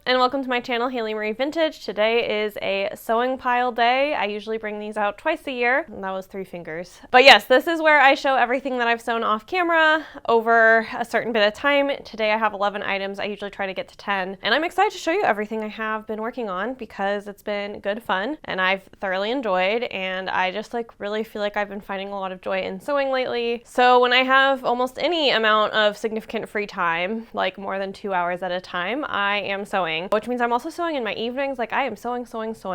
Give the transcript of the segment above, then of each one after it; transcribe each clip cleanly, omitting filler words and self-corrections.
and welcome to my channel, Haylee Marie Vintage. Today is a sewing pile day. I usually bring these out twice a year, and that was 3 fingers. But yes, this is where I show everything that I've sewn off camera over a certain bit of time. Today I have 11 items. I usually try to get to 10, and I'm excited to show you everything I have been working on because it's been good fun and I've thoroughly enjoyed, and I just really feel like I've been finding a lot of joy in sewing lately. So when I have almost any amount of significant free time, like more than 2 hours at a time, I am sewing, which means I'm also sewing in my evenings. Like I am sewing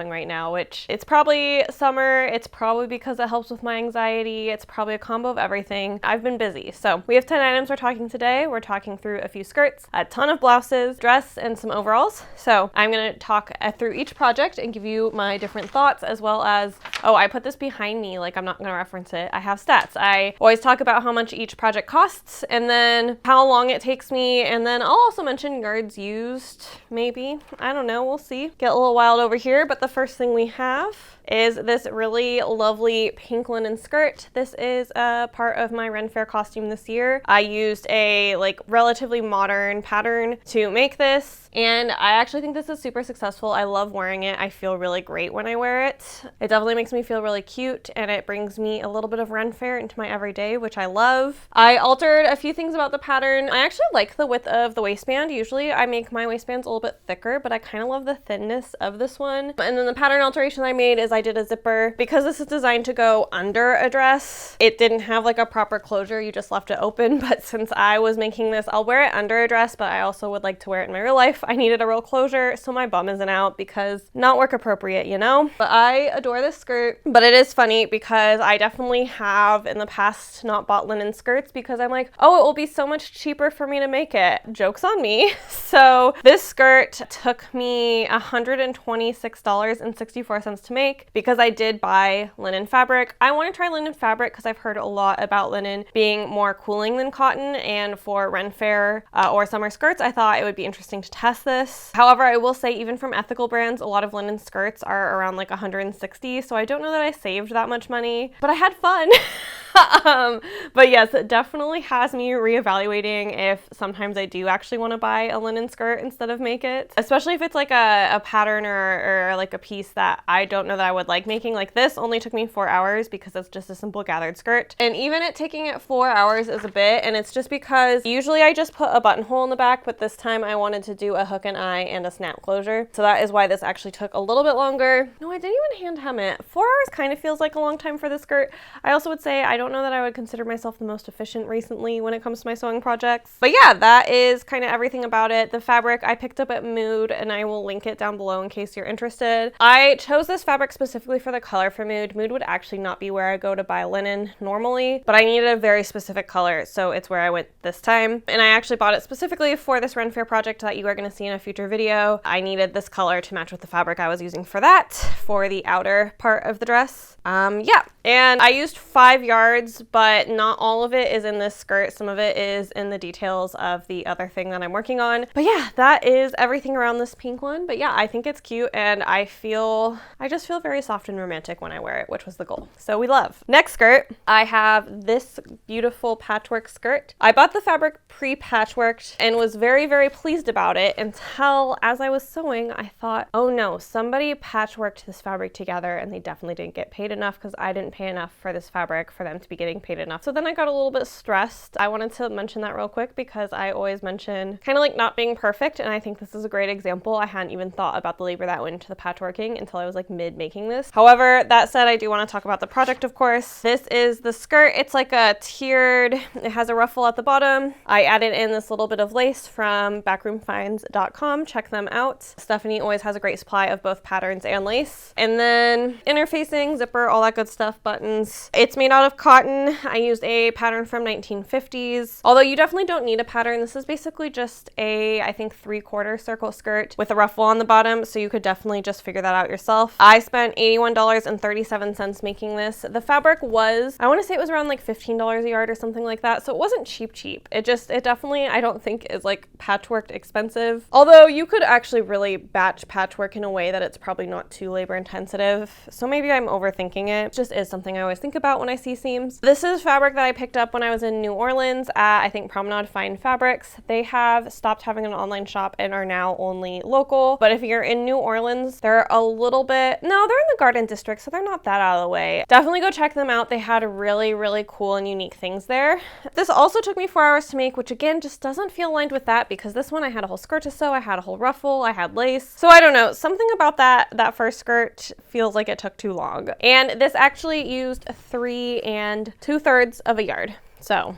right now, which it's probably summer. It's probably because it helps with my anxiety. It's probably a combo of everything. I've been busy. So we have 10 items we're talking today. We're talking through a few skirts, a ton of blouses, dress, and some overalls. So I'm going to talk through each project and give you my different thoughts, as well as, oh, I put this behind me, like I'm not going to reference it. I have stats. I always talk about how much each project costs and then how long it takes me, and then I'll also mention yards used, maybe. I don't know, we'll see. Get a little wild over here, but the first thing we have is this really lovely pink linen skirt. This is a part of my Ren Fair costume this year. I used a relatively modern pattern to make this, and I actually think this is super successful. I love wearing it. I feel really great when I wear it. It definitely makes me feel really cute, and it brings me a little bit of Ren Fair into my everyday, which I love. I altered a few things about the pattern. I actually like the width of the waistband. Usually I make my waistbands a little bit thicker, but I kind of love the thinness of this one. And then the pattern alteration I made is I did a zipper. Because this is designed to go under a dress, it didn't have a proper closure. You just left it open. But since I was making this, I'll wear it under a dress, but I also would like to wear it in my real life. I needed a real closure so my bum isn't out, because not work appropriate, you know? But I adore this skirt. But it is funny because I definitely have in the past not bought linen skirts because I'm like, oh, it will be so much cheaper for me to make it. Joke's on me. So this skirt took me $126.64 to make because I did buy linen fabric. I want to try linen fabric because I've heard a lot about linen being more cooling than cotton, and for Ren Fair or summer skirts, I thought it would be interesting to test this. However, I will say even from ethical brands, a lot of linen skirts are around $160, so I don't know that I saved that much money, but I had fun. But yes, it definitely has me reevaluating if sometimes I do actually want to buy a linen skirt instead of make it, especially if it's a pattern or a piece that I don't know that I would like making. Like this only took me 4 hours because it's just a simple gathered skirt, and even it taking it 4 hours is a bit, and it's just because usually I just put a buttonhole in the back, but this time I wanted to do a hook and eye and a snap closure, so that is why this actually took a little bit longer. No, I didn't even hand hem it. 4 hours kind of feels like a long time for this skirt. I also would say I don't know that I would consider myself the most efficient recently when it comes to my sewing projects. But yeah, that is kind of everything about it. The fabric I picked up at Mood, and I will link it down below in case you're interested. I chose this fabric specifically for the color for Mood. Mood would actually not be where I go to buy linen normally, but I needed a very specific color, so it's where I went this time. And I actually bought it specifically for this Ren Fair project that you are going to see in a future video. I needed this color to match with the fabric I was using for that, for the outer part of the dress. Yeah, and I used 5 yards, but not all of it is in this skirt. Some of it is in the details of the other thing that I'm working on. But yeah, that is everything around this pink one. But yeah, I think it's cute, and I just feel very soft and romantic when I wear it, which was the goal. So we love. Next skirt, I have this beautiful patchwork skirt. I bought the fabric pre-patchworked and was very, very pleased about it until as I was sewing, I thought, oh no, somebody patchworked this fabric together and they definitely didn't get paid enough because I didn't pay enough for this fabric for them to be getting paid enough. So then I got a little bit stressed. I wanted to mention that real quick because I always mention kind of not being perfect, and I think this is a great example. I hadn't even thought about the labor that went into the patchworking until I was mid making this. However, that said, I do want to talk about the project, of course. This is the skirt. It's a tiered, it has a ruffle at the bottom. I added in this little bit of lace from backroomfinds.com. Check them out. Stephanie always has a great supply of both patterns and lace. And then interfacing, zipper, all that good stuff, buttons. It's made out of cotton. I used a pattern from 1950s. Although you definitely don't need a pattern. This is basically just a, I think, 3/4 circle skirt with a ruffle on the bottom, so you could definitely just figure that out yourself. I spent $81.37 making this. The fabric was, I want to say it was around $15 a yard or something like that, so it wasn't cheap. It definitely, I don't think is patchworked expensive. Although you could actually really batch patchwork in a way that it's probably not too labor intensive, so maybe I'm overthinking it. It just is something I always think about when I see seams. This is fabric that I picked up when I was in New Orleans at, I think, Promenade Fine Fabrics. They have stopped having an online shop and are now only local. But if you're in New Orleans, they're a little bit, no, they're in the Garden District, so they're not that out of the way. Definitely go check them out. They had really, really cool and unique things there. This also took me 4 hours to make, which again, just doesn't feel aligned with that because this one I had a whole skirt to sew, I had a whole ruffle, I had lace. So I don't know, something about that first skirt feels like it took too long. And this actually used 3 2/3 of a yard. So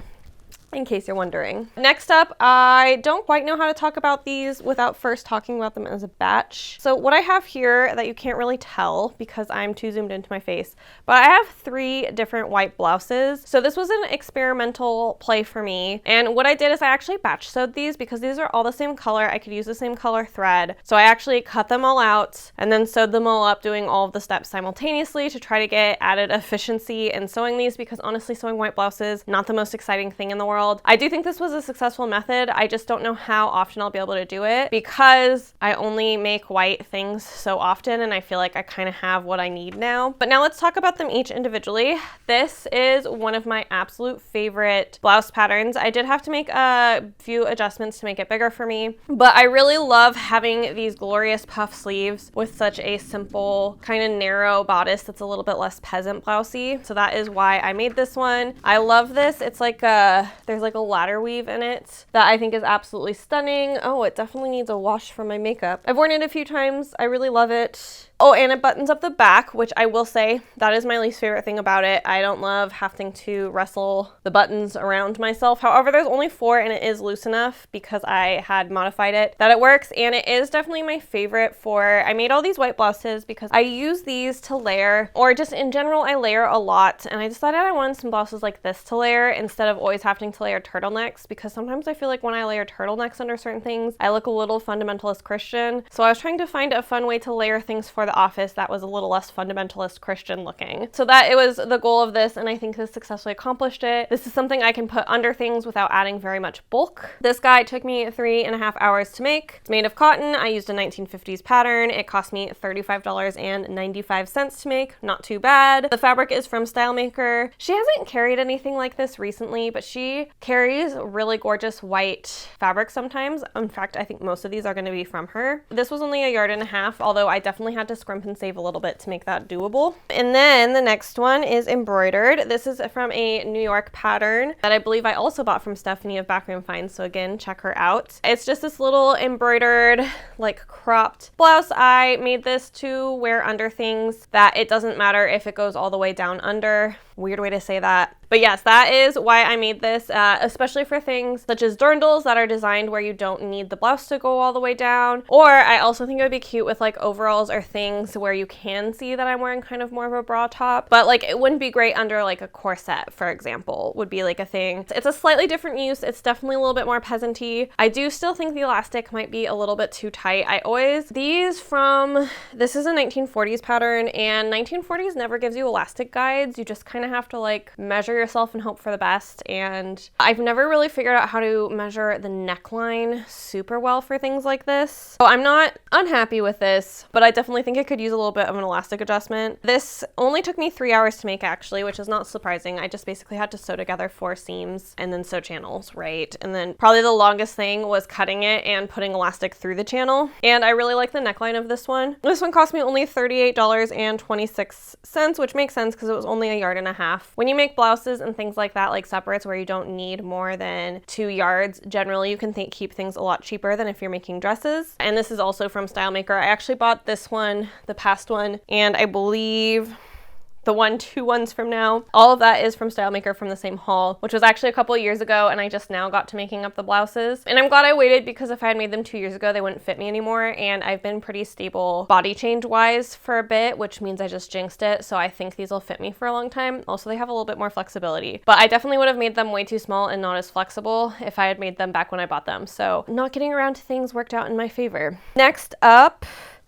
in case you're wondering. Next up, I don't quite know how to talk about these without first talking about them as a batch. So what I have here that you can't really tell because I'm too zoomed into my face, but I have 3 different white blouses. So this was an experimental play for me. And what I did is I actually batch sewed these because these are all the same color. I could use the same color thread. So I actually cut them all out and then sewed them all up, doing all of the steps simultaneously to try to get added efficiency in sewing these because honestly, sewing white blouses, not the most exciting thing in the world. I do think this was a successful method. I just don't know how often I'll be able to do it because I only make white things so often and I feel like I kind of have what I need now. But now let's talk about them each individually. This is one of my absolute favorite blouse patterns. I did have to make a few adjustments to make it bigger for me, but I really love having these glorious puff sleeves with such a simple kind of narrow bodice that's a little bit less peasant blousey. So that is why I made this one. I love this. It's like there's like a ladder weave in it that I think is absolutely stunning. Oh, it definitely needs a wash from my makeup. I've worn it a few times. I really love it. Oh, and it buttons up the back, which I will say that is my least favorite thing about it. I don't love having to wrestle the buttons around myself. However, there's only 4 and it is loose enough because I had modified it that it works. And it is definitely my favorite I made all these white blouses because I use these to layer, or just in general, I layer a lot. And I decided I wanted some blouses like this to layer instead of always having to layer turtlenecks because sometimes I feel like when I layer turtlenecks under certain things, I look a little fundamentalist Christian. So I was trying to find a fun way to layer things for the office that was a little less fundamentalist Christian looking. So that it was the goal of this, and I think this successfully accomplished it. This is something I can put under things without adding very much bulk. This guy took me 3.5 hours to make. It's made of cotton. I used a 1950s pattern. It cost me $35.95 to make. Not too bad. The fabric is from Stylemaker. She hasn't carried anything like this recently, but she carries really gorgeous white fabric sometimes. In fact, I think most of these are going to be from her. This was only 1.5 yards, although I definitely had to scrimp and save a little bit to make that doable. And then the next one is embroidered. This is from a New York pattern that I believe I also bought from Stephanie of Backroom Finds, so again, check her out. It's just this little embroidered, like cropped blouse. I made this to wear under things that it doesn't matter if it goes all the way down under. Weird way to say that. But yes, that is why I made this, especially for things such as dirndls that are designed where you don't need the blouse to go all the way down. Or I also think it would be cute with like overalls or things where you can see that I'm wearing kind of more of a bra top. But like it wouldn't be great under like a corset, for example, would be like a thing. It's a slightly different use. It's definitely a little bit more peasant-y. I do still think the elastic might be a little bit too tight. This is a 1940s pattern, and 1940s never gives you elastic guides. You just kind of have to like measure yourself and hope for the best. And I've never really figured out how to measure the neckline super well for things like this. So I'm not unhappy with this, but I definitely think it could use a little bit of an elastic adjustment. This only took me 3 hours to make actually, which is not surprising. I just basically had to sew together 4 seams and then sew channels, right? And then probably the longest thing was cutting it and putting elastic through the channel. And I really like the neckline of this one. This one cost me only $38.26, which makes sense because it was only 1.5 yards. When you make blouses and things like that, like separates where you don't need more than 2 yards, generally you can keep things a lot cheaper than if you're making dresses. And this is also from Stylemaker. I actually bought this one, the past one, and I believe the 2 ones from now. All of that is from Stylemaker from the same haul, which was actually a couple of years ago, and I just now got to making up the blouses. And I'm glad I waited because if I had made them 2 years ago, they wouldn't fit me anymore. And I've been pretty stable body change wise for a bit, which means I just jinxed it. So I think these will fit me for a long time. Also, they have a little bit more flexibility, but I definitely would have made them way too small and not as flexible if I had made them back when I bought them. So not getting around to things worked out in my favor. Next up,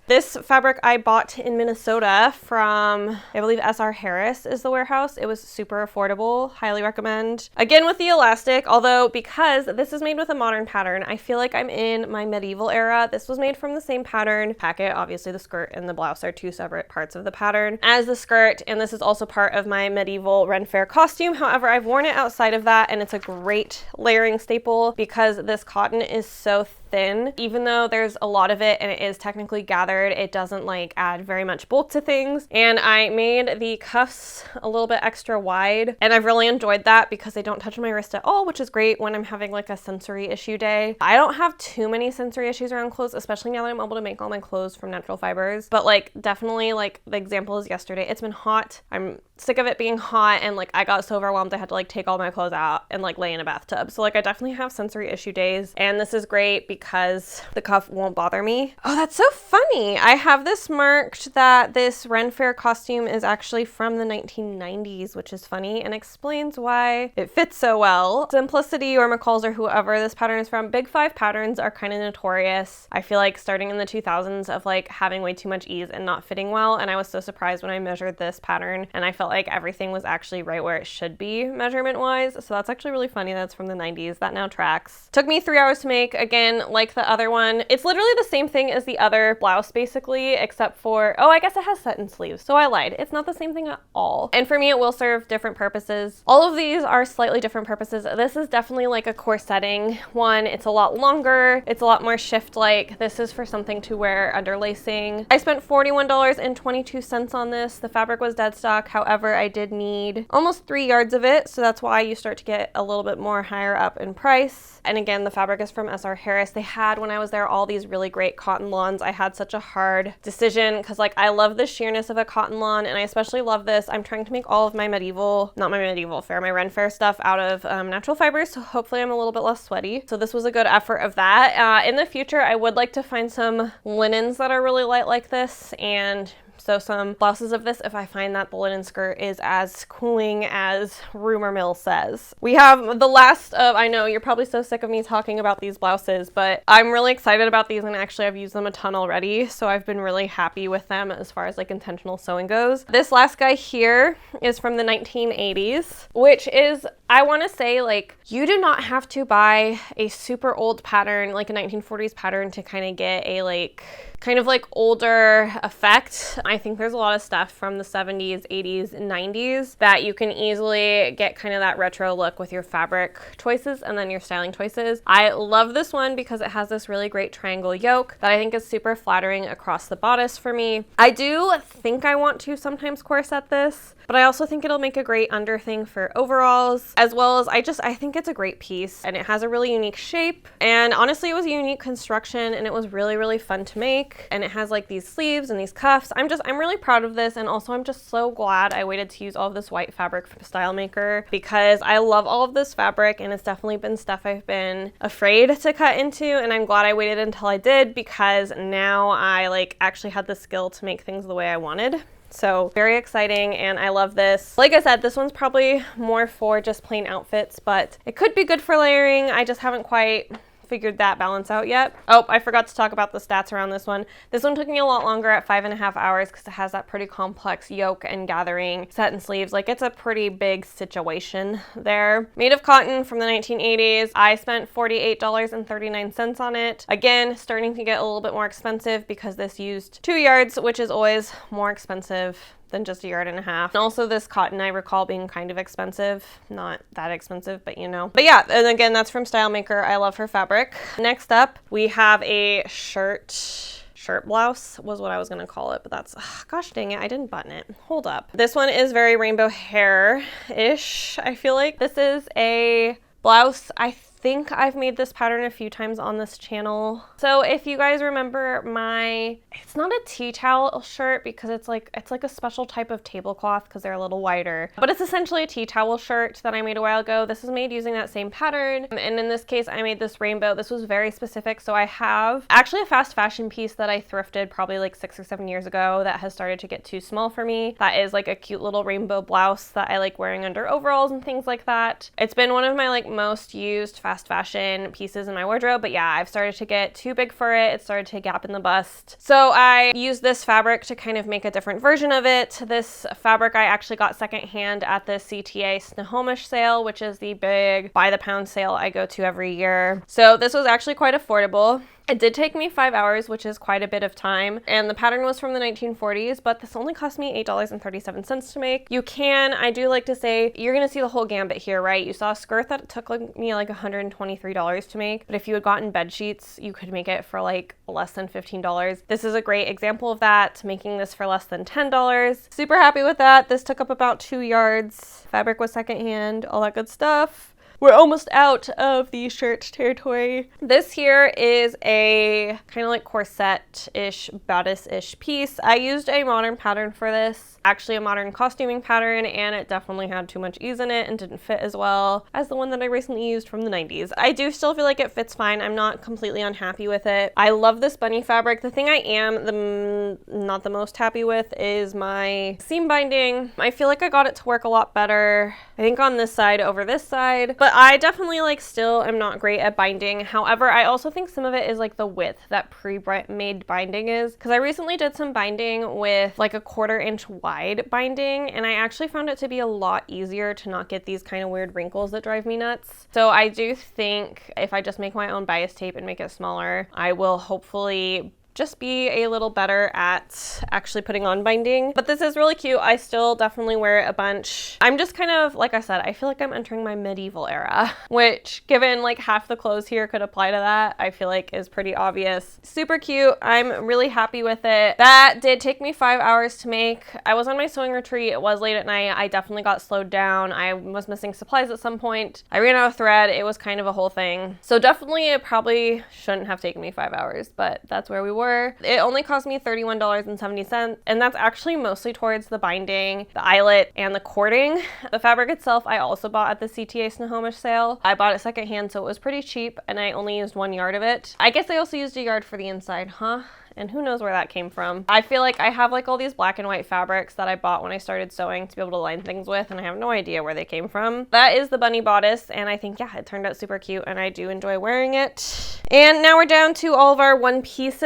This fabric I bought in Minnesota from, I believe SR Harris is the warehouse. It was super affordable, highly recommend. Again with the elastic, although because this is made with a modern pattern, I feel like I'm in my medieval era. This was made from the same pattern. Packet, obviously the skirt and the blouse are two separate parts of the pattern as the skirt, and this is also part of my medieval Ren Fair costume. However, I've worn it outside of that, and it's a great layering staple because this cotton is so thin. Even though there's a lot of it and it is technically gathered, it doesn't like add very much bulk to things. And I made the cuffs a little bit extra wide, and I've really enjoyed that because they don't touch my wrist at all, which is great when I'm having like a sensory issue day. I don't have too many sensory issues around clothes, especially now that I'm able to make all my clothes from natural fibers. But like definitely, like the example is yesterday, it's been hot. I'm sick of it being hot, and like I got so overwhelmed I had to like take all my clothes out and like lay in a bathtub. So like I definitely have sensory issue days, and this is great because the cuff won't bother me. Oh, that's so funny. I have this marked that this Ren Fair costume is actually from the 1990s, which is funny and explains why it fits so well. Simplicity or McCalls or whoever this pattern is from, Big Five patterns are kind of notorious. I feel like starting in the 2000s of like having way too much ease and not fitting well, and I was so surprised when I measured this pattern and I felt like everything was actually right where it should be measurement wise. So that's actually really funny that's from the 90s. That now tracks. Took me 3 hours to make. Again, like the other one, it's literally the same thing as the other blouse basically, except for, oh, I guess it has satin sleeves, so I lied. It's not the same thing at all. And for me, it will serve different purposes. All of these are slightly different purposes. This is definitely like a corsetting one. It's a lot longer. It's a lot more shift-like. This is for something to wear under lacing. I spent $41.22 on this. The fabric was dead stock. However, I did need almost 3 yards of it, so that's why you start to get a little bit more higher up in price. And again, the fabric is from SR Harris. They had, when I was there, all these really great cotton lawns. I had such a hard decision because like I love the sheerness of a cotton lawn, and I especially love this. I'm trying to make all of my medieval, not my medieval fair, my Ren Fair stuff out of natural fibers, so hopefully I'm a little bit less sweaty. So this was a good effort of that. In the future, I would like to find some linens that are really light like this, and so some blouses of this if I find that the linen skirt is as cooling as rumor mill says. We have the last of, I know you're probably so sick of me talking about these blouses, but I'm really excited about these, and actually I've used them a ton already, so I've been really happy with them as far as like intentional sewing goes. This last guy here is from the 1980s, which is, I want to say, like, you do not have to buy a super old pattern, like a 1940s pattern, to kind of get a like kind of like older effect. I think there's a lot of stuff from the 70s, 80s, and 90s that you can easily get kind of that retro look with your fabric choices and then your styling choices. I love this one because it has this really great triangle yoke that I think is super flattering across the bodice for me. I do think I want to sometimes corset this, but I also think it'll make a great under thing for overalls, as well as I think it's a great piece, and it has a really unique shape, and honestly it was a unique construction, and it was really, really fun to make. And it has like these sleeves and these cuffs. I'm really proud of this, and also I'm just so glad I waited to use all of this white fabric from Style Maker because I love all of this fabric, and it's definitely been stuff I've been afraid to cut into, and I'm glad I waited until I did because now I like actually had the skill to make things the way I wanted. So very exciting, and I love this. Like I said, this one's probably more for just plain outfits, but it could be good for layering. I just haven't quite figured that balance out yet. Oh, I forgot to talk about the stats around this one. This one took me a lot longer at 5.5 hours because it has that pretty complex yoke and gathering satin sleeves. Like, it's a pretty big situation there. Made of cotton from the 1980s. I spent $48.39 on it. Again, starting to get a little bit more expensive because this used 2 yards, which is always more expensive than just 1.5 yards. And also this cotton I recall being kind of expensive. Not that expensive, but you know. But yeah, and again, that's from Style Maker. I love her fabric. Next up, we have a shirt blouse was what I was gonna call it, but that's, gosh dang it, I didn't button it. Hold up. This one is very rainbow hair-ish, I feel like. This is a blouse. I think I've made this pattern a few times on this channel. So if you guys remember it's not a tea towel shirt because it's like a special type of tablecloth because they're a little wider, but it's essentially a tea towel shirt that I made a while ago. This is made using that same pattern, and in this case I made this rainbow. This was very specific. So I have actually a fast fashion piece that I thrifted probably like 6 or 7 years ago that has started to get too small for me. That is like a cute little rainbow blouse that I like wearing under overalls and things like that. It's been one of my like most used fast fashion pieces in my wardrobe, but yeah, I've started to get too big for it. It started to gap in the bust. So I used this fabric to kind of make a different version of it. This fabric I actually got secondhand at the CTA Snohomish sale, which is the big by the pound sale I go to every year. So this was actually quite affordable. It did take me 5 hours, which is quite a bit of time, and the pattern was from the 1940s, but this only cost me $8.37 to make. I do like to say, you're gonna see the whole gambit here, right? You saw a skirt that took me like $123 to make, but if you had gotten bed sheets, you could make it for like less than $15. This is a great example of that, making this for less than $10. Super happy with that. This took up about 2 yards. Fabric was secondhand, all that good stuff. We're almost out of the shirt territory. This here is a kind of like corset-ish, bodice-ish piece. I used a modern pattern for this, actually a modern costuming pattern, and it definitely had too much ease in it and didn't fit as well as the one that I recently used from the 90s. I do still feel like it fits fine. I'm not completely unhappy with it. I love this bunny fabric. The thing I am not the most happy with is my seam binding. I feel like I got it to work a lot better, I think, on this side over this side, but I definitely like still am not great at binding. However, I also think some of it is like the width that pre-made binding is, because I recently did some binding with like a 1/4 inch wide binding, and I actually found it to be a lot easier to not get these kind of weird wrinkles that drive me nuts. So I do think if I just make my own bias tape and make it smaller, I will hopefully just be a little better at actually putting on binding. But this is really cute. I still definitely wear it a bunch. I'm just kind of, like I said, I feel like I'm entering my medieval era, which given like half the clothes here could apply to that, I feel like is pretty obvious. Super cute. I'm really happy with it. That did take me 5 hours to make. I was on my sewing retreat. It was late at night. I definitely got slowed down. I was missing supplies at some point. I ran out of thread. It was kind of a whole thing. So definitely it probably shouldn't have taken me 5 hours, but that's where we were. It only cost me $31.70, and that's actually mostly towards the binding, the eyelet, and the cording. The fabric itself I also bought at the CTA Snohomish sale. I bought it secondhand, so it was pretty cheap, and I only used 1 yard of it. I guess I also used a yard for the inside, huh? And who knows where that came from. I feel like I have like all these black and white fabrics that I bought when I started sewing to be able to line things with, and I have no idea where they came from. That is the bunny bodice, and I think, yeah, it turned out super cute, and I do enjoy wearing it. And now we're down to all of our one-piece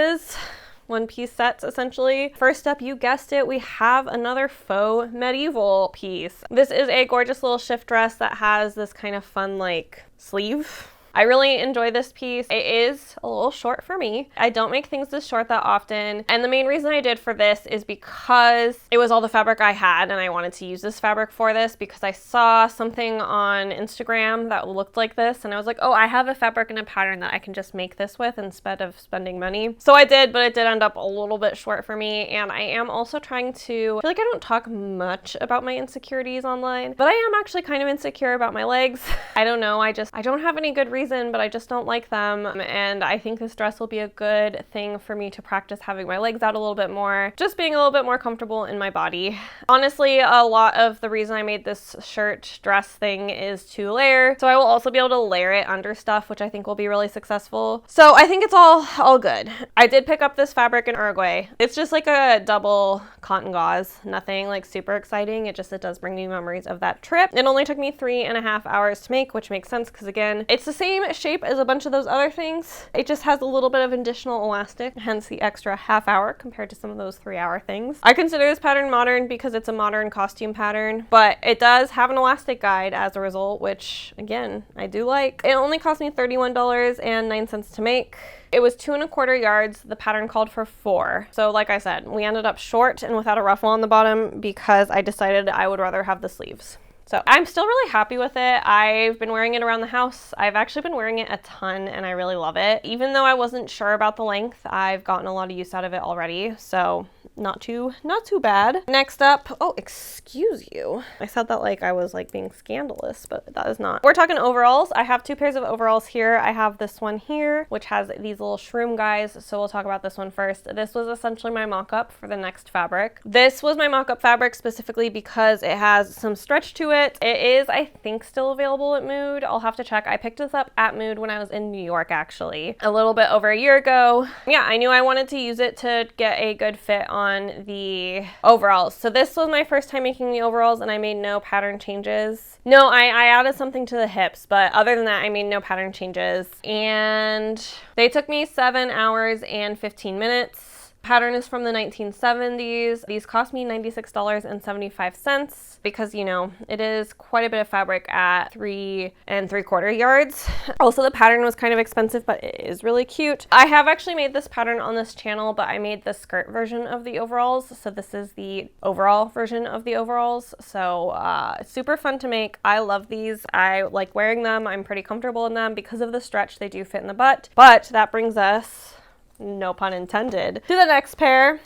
sets, essentially. First up, you guessed it, we have another faux medieval piece. This is a gorgeous little shift dress that has this kind of fun like sleeve. I really enjoy this piece. It is a little short for me. I don't make things this short that often. And the main reason I did for this is because it was all the fabric I had, and I wanted to use this fabric for this because I saw something on Instagram that looked like this, and I was like, oh, I have a fabric and a pattern that I can just make this with instead of spending money. So I did, but it did end up a little bit short for me. And I am also trying to, I feel like I don't talk much about my insecurities online, but I am actually kind of insecure about my legs. I don't know, I don't have any good reason, but I just don't like them, and I think this dress will be a good thing for me to practice having my legs out a little bit more, just being a little bit more comfortable in my body. Honestly, a lot of the reason I made this shirt dress thing is to layer, so I will also be able to layer it under stuff, which I think will be really successful. So I think it's all good. I did pick up this fabric in Uruguay. It's just like a double cotton gauze, nothing like super exciting. It does bring me memories of that trip. It only took me 3.5 hours to make, which makes sense because again, it's the same shape as a bunch of those other things. It just has a little bit of additional elastic, hence the extra half hour compared to some of those 3-hour things. I consider this pattern modern because it's a modern costume pattern, but it does have an elastic guide as a result, which again, I do like. It only cost me $31.09 to make. It was 2.25 yards. The pattern called for 4. So like I said, we ended up short and without a ruffle on the bottom because I decided I would rather have the sleeves. So I'm still really happy with it. I've been wearing it around the house. I've actually been wearing it a ton and I really love it. Even though I wasn't sure about the length, I've gotten a lot of use out of it already. So not too bad. Next up, oh, excuse you. I said that like I was like being scandalous, but that is not. We're talking overalls. I have 2 pairs of overalls here. I have this one here, which has these little shroom guys. So we'll talk about this one first. This was essentially my mock-up for the next fabric. This was my mock-up fabric specifically because it has some stretch to it. It is, I think, still available at Mood. I'll have to check. I picked this up at Mood when I was in New York, actually, a little bit over a year ago. Yeah, I knew I wanted to use it to get a good fit on on the overalls. So this was my first time making the overalls and I made no pattern changes. No, I added something to the hips, but other than that, I made no pattern changes. And they took me 7 hours and 15 minutes. Pattern is from the 1970s. These cost me $96.75 because, you know, it is quite a bit of fabric at 3 3/4 yards. Also, the pattern was kind of expensive, but it is really cute. I have actually made this pattern on this channel, but I made the skirt version of the overalls. So this is the overall version of the overalls. So it's super fun to make. I love these. I like wearing them. I'm pretty comfortable in them because of the stretch. They do fit in the butt. But that brings us, no pun intended, to the next pair.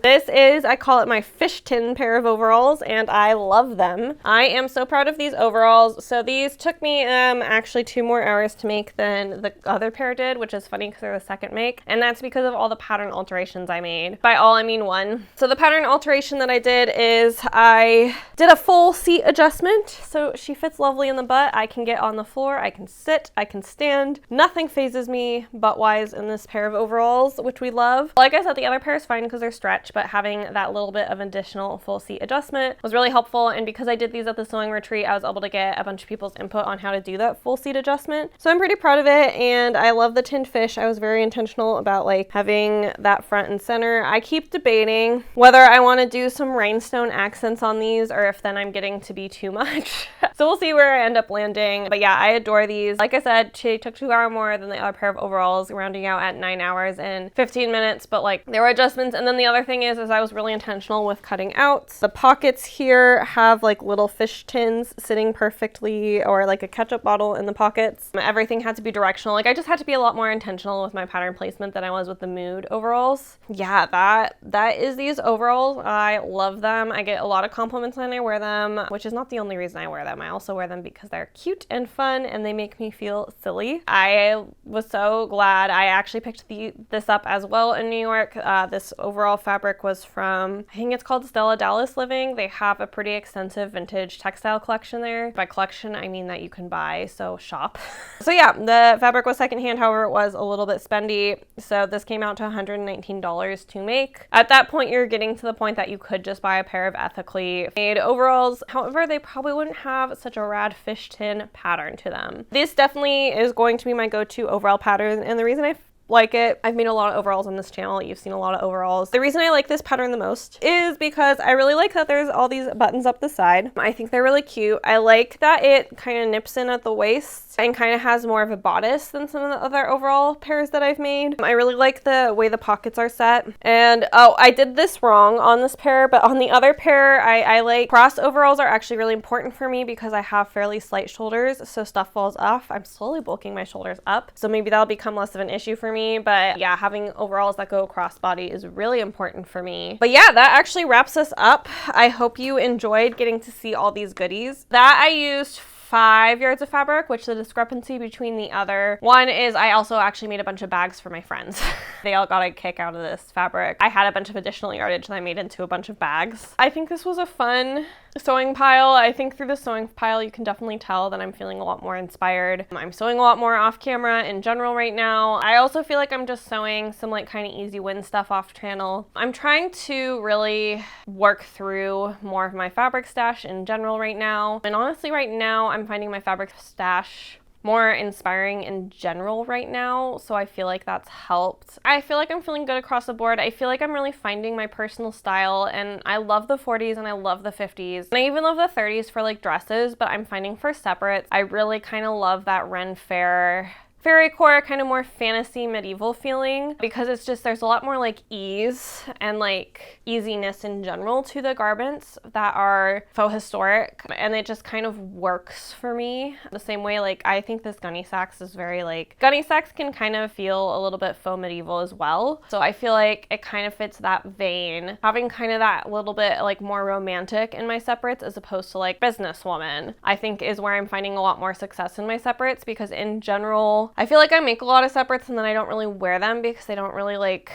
This is, I call it my fish tin pair of overalls, and I love them. I am so proud of these overalls. So these took me actually 2 more hours to make than the other pair did, which is funny because they're the second make, and that's because of all the pattern alterations I made. By all, I mean one. So the pattern alteration that I did is I did a full seat adjustment, so she fits lovely in the butt. I can get on the floor, I can sit, I can stand. Nothing phases me butt-wise in this pair of overalls, which we love. Like I said, the other pair is fine because they're stretch, but having that little bit of additional full seat adjustment was really helpful. And because I did these at the sewing retreat, I was able to get a bunch of people's input on how to do that full seat adjustment. So I'm pretty proud of it, and I love the tinned fish. I was very intentional about like having that front and center. I keep debating whether I want to do some rhinestone accents on these or if then I'm getting to be too much. So we'll see where I end up landing. But yeah, I adore these. Like I said, she took 2 hours more than the other pair of overalls, rounding out at 9 hours and 15 minutes, but like there were adjustments. And then the other thing is I was really intentional with cutting out. The pockets here have like little fish tins sitting perfectly, or like a ketchup bottle in the pockets. Everything had to be directional. Like I just had to be a lot more intentional with my pattern placement than I was with the mood overalls. Yeah, that is these overalls. I love them. I get a lot of compliments when I wear them, which is not the only reason I wear them. I also wear them because they're cute and fun and they make me feel silly. I was so glad I actually picked this up as well in New York. This overall fabric was from, I think it's called Stella Dallas Living. They have a pretty extensive vintage textile collection there. By collection, I mean that you can buy, so shop. So yeah, the fabric was secondhand, however, it was a little bit spendy. So this came out to $119 to make. At that point, you're getting to the point that you could just buy a pair of ethically made overalls. However, they probably wouldn't have such a rad fish tin pattern to them. This definitely is going to be my go-to overall pattern, and the reason I like it, I've made a lot of overalls on this channel. You've seen a lot of overalls. The reason I like this pattern the most is because I really like that there's all these buttons up the side. I think they're really cute. I like that it kind of nips in at the waist and kind of has more of a bodice than some of the other overall pairs that I've made. I really like the way the pockets are set. And oh, I did this wrong on this pair, but on the other pair, I like cross overalls are actually really important for me because I have fairly slight shoulders, so stuff falls off. I'm slowly bulking my shoulders up, so maybe that'll become less of an issue for me. But yeah, having overalls that go across body is really important for me. But yeah, that actually wraps us up. I hope you enjoyed getting to see all these goodies. That I used 5 yards of fabric, which the discrepancy between the other one is I also actually made a bunch of bags for my friends. They all got a kick out of this fabric. I had a bunch of additional yardage that I made into a bunch of bags. I think this was a fun sewing pile. I think through the sewing pile you can definitely tell that I'm feeling a lot more inspired. I'm sewing a lot more off camera in general right now. I also feel like I'm just sewing some like kind of easy win stuff off channel. I'm trying to really work through more of my fabric stash in general right now. And honestly right now I'm finding my fabric stash more inspiring in general right now, so I feel like that's helped. I feel like I'm feeling good across the board. I feel like I'm really finding my personal style, and I love the 40s and I love the 50s. And I even love the 30s for like dresses, but I'm finding for separates, I really kind of love that Ren Fair fairy core, kind of more fantasy medieval feeling, because it's just there's a lot more like ease and like easiness in general to the garments that are faux historic, and it just kind of works for me the same way. Like I think this gunny sacks is very like, gunny sacks can kind of feel a little bit faux medieval as well, so I feel like it kind of fits that vein, having kind of that little bit like more romantic in my separates as opposed to like businesswoman. I think is where I'm finding a lot more success in my separates, because in general I feel like I make a lot of separates and then I don't really wear them because they don't really like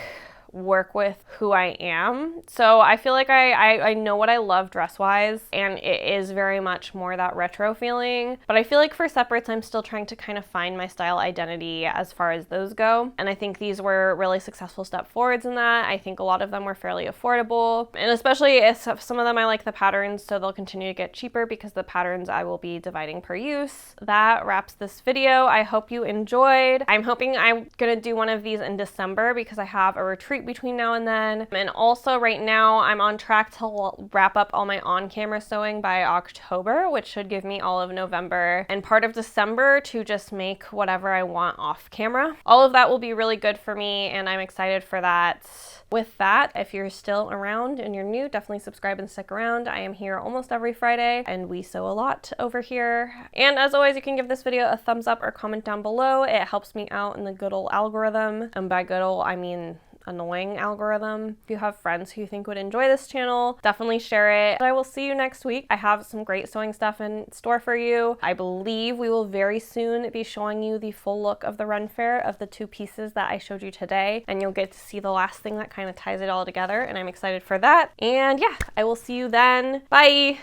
work with who I am. So I feel like I know what I love dress-wise, and it is very much more that retro feeling. But I feel like for separates, I'm still trying to kind of find my style identity as far as those go. And I think these were really successful step forwards in that. I think a lot of them were fairly affordable, and especially if some of them I like the patterns, so they'll continue to get cheaper because the patterns I will be dividing per use. That wraps this video. I hope you enjoyed. I'm hoping I'm gonna do one of these in December because I have a retreat between now and then. And also right now I'm on track to wrap up all my on-camera sewing by October, which should give me all of November and part of December to just make whatever I want off camera. All of that will be really good for me, and I'm excited for that. With that, if you're still around and you're new, definitely subscribe and stick around. I am here almost every Friday, and we sew a lot over here. And as always, you can give this video a thumbs up or comment down below. It helps me out in the good old algorithm. And by good old, I mean annoying algorithm. If you have friends who you think would enjoy this channel, definitely share it. I will see you next week. I have some great sewing stuff in store for you. I believe we will very soon be showing you the full look of the Ren Fair of the 2 pieces that I showed you today, and you'll get to see the last thing that kind of ties it all together, and I'm excited for that. And yeah, I will see you then. Bye!